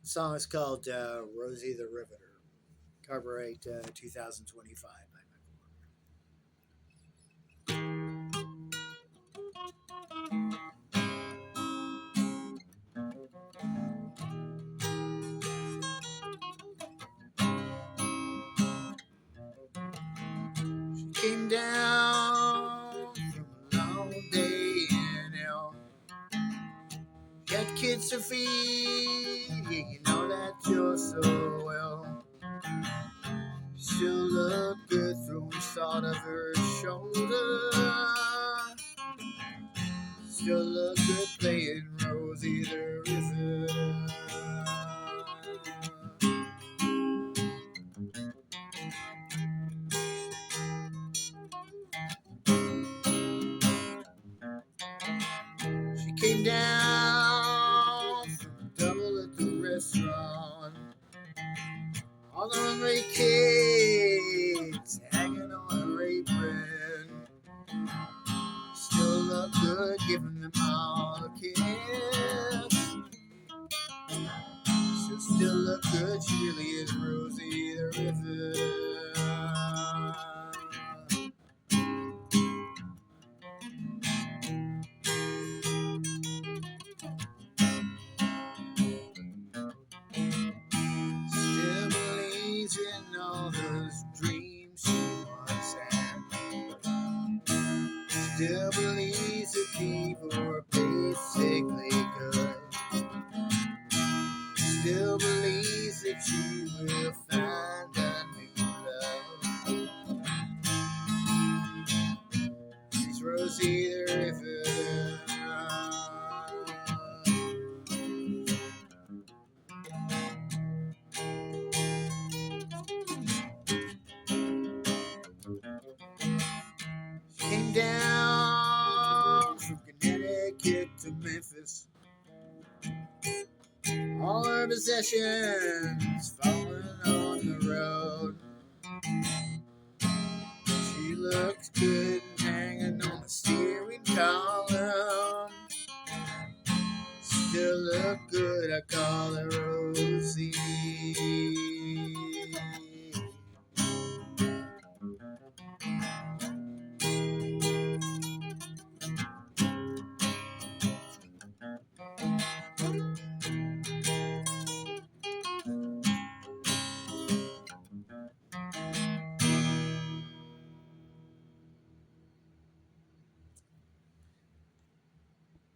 The song is called Rosie the Riveter. Copyright 2025 by Michael. She came down from a long day in hell. Got kids to feed, yeah, you know that you're so well. Still look good throwing salt of her shoulder. Still look good playing Rosie the Riveter. She came down from double at the restaurant. All the hungry kids hanging on her apron. Still look good, giving them all a kiss. She'll still look good, she really is Rosie the Riveter. Still believes in all those dreams she once had. Still believes that people are basically good. Still believes that she will find a new love. She's Rosie the Riveter. She came down from Connecticut to Memphis. All her possessions falling on the road. She looks good hanging on the steering column. Still look good, I call her Rosie.